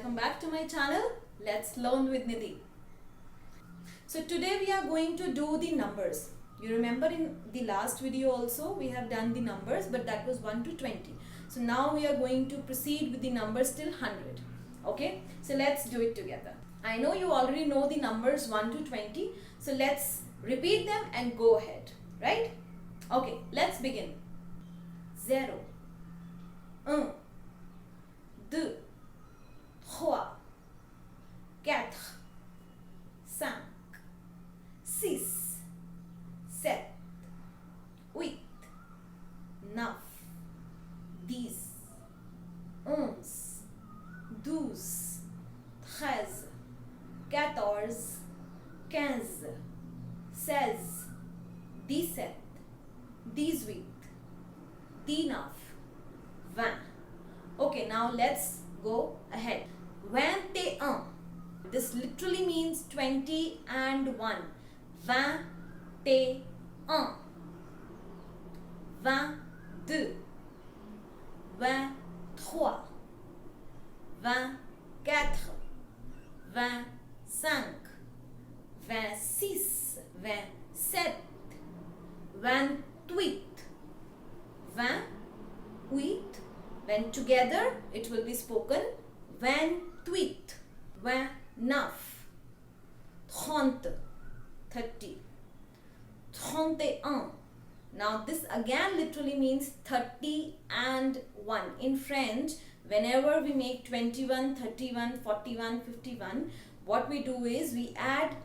welcome back to my channel. Let's learn with Nidhi. So today we are going to do the numbers. You remember in the last video also we have done the numbers, but that was 1 to 20. So now we are going to proceed with the numbers till 100. Okay, so let's do it together. I know you already know the numbers 1 to 20. So let's repeat them and go ahead. Right? Okay, let's begin. 0, 1, 2, 3, 4, 5, 6, 7, 8, 9, 10, 11, 12, 13, 14, 15, 16, 17, 18, 19, 20. Okay, now let's go ahead. 21. This literally means 20 and 1. 21. 22. 23. 24. 25. 26. 27. 28. 28. When together it will be spoken 28. 29. 30. 30. 31. Now this again literally means 30 and 1. In French, whenever we make 21, 31, 41, 51, what we do is we add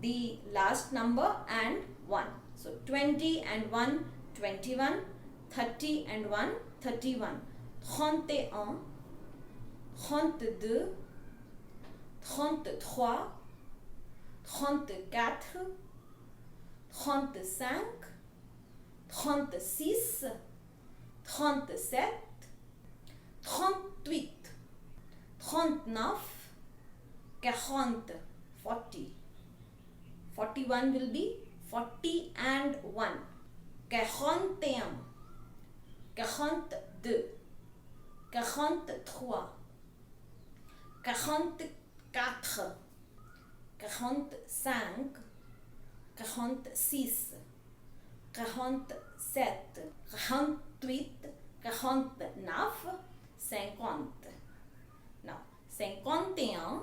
the last number and 1. So 20 and 1, 21, 30 and 1, 31. 31, 32, 33, 34, 35, 36, 37, 38, 39, 40, 40. 41 will be 40 and 1. 41, 42, 43, 44, 45, 46, 47, 48, 49, 50. Now 51,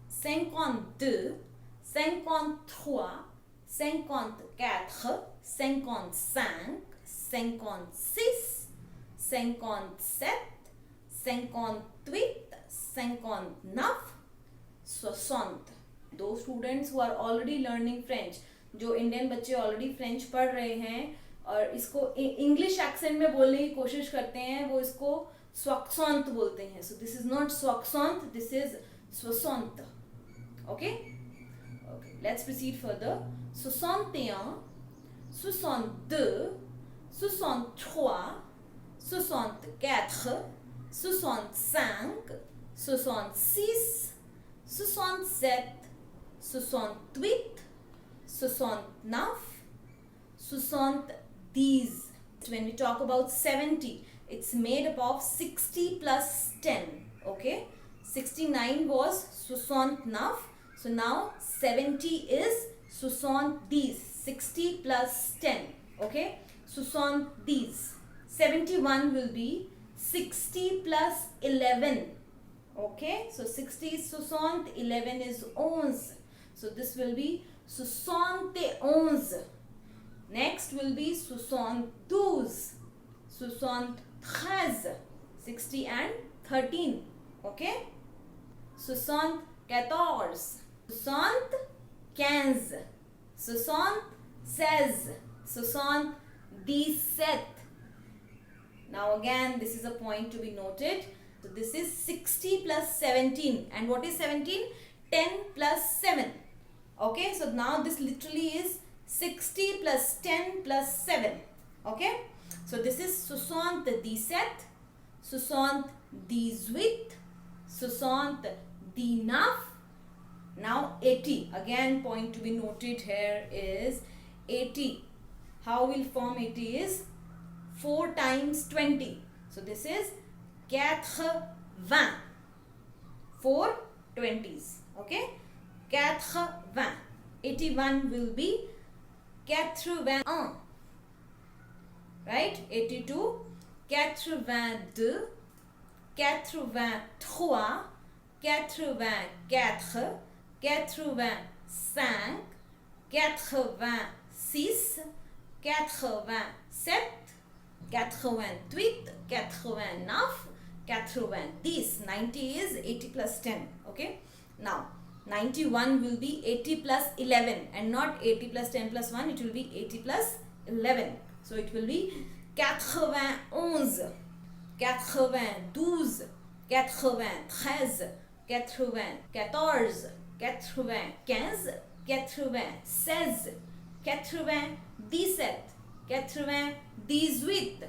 52, 53, 54, 55, 56, 57, 58, 59, 60. Those students who are already learning French, जो Indian बच्चे already French पढ़ रहे हैं और इसको English accent में बोलने की कोशिश करते हैं, वो इसको स्वक्संत बोलते हैं. सो दिस इज नॉट स्वक्संत, दिस इज स्वसंत. Okay, let's proceed further. 61, 62, 63, 64, 65, 66, 67, 68, 69, 70. When we talk about 70, it's made up of 60 plus 10. Okay, 69 was 69. So now 70 is 70. 60 plus 10. Okay, 70. 71 will be 60 plus 11. Okay, so 60 is 60, 11 is 11. So this will be 71. Next will be 72, 73, 60 and 13. Okay, 74, 75, 76, 77. Now again, this is a point to be noted. So this is 60 plus 17. And what is 17? 10 plus 7. Okay, so now this literally is 60 plus 10 plus 7. Okay, so this is 77, 78, 79. Now 80. Again, point to be noted here is 80. How we'll form 80 is 4 times 20. So this is 80. 4 20s. Okay, 80. 81 will be 81. Right? 82, 82, 83, 84, 84, 85, 86, 87, 88, 89, 90. 90 is 80 plus 10. Okay. Now 91 will be 80 plus 11 and not 80 plus 10 plus 1. It will be 80 plus 11. So it will be 91, 92, 93, 94, 95, 96, 97, 98,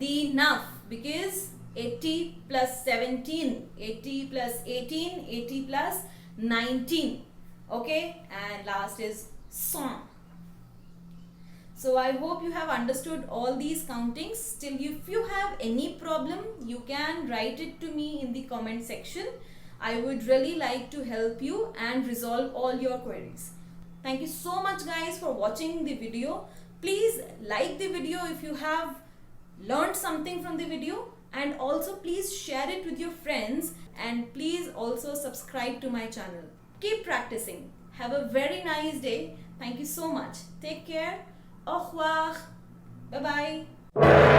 99, because 80 plus 17, 80 plus 18, 80 plus 19. Okay, and last is 100. So I hope you have understood all these countings. Still, if you have any problem, you can write it to me in the comment section. I would really like to help you and resolve all your queries. Thank you so much guys for watching the video. Please like the video if you have learned something from the video, and also please share it with your friends, and please also subscribe to my channel. Keep practicing. Have a very nice day. Thank you so much. Take care. Au revoir. Bye bye.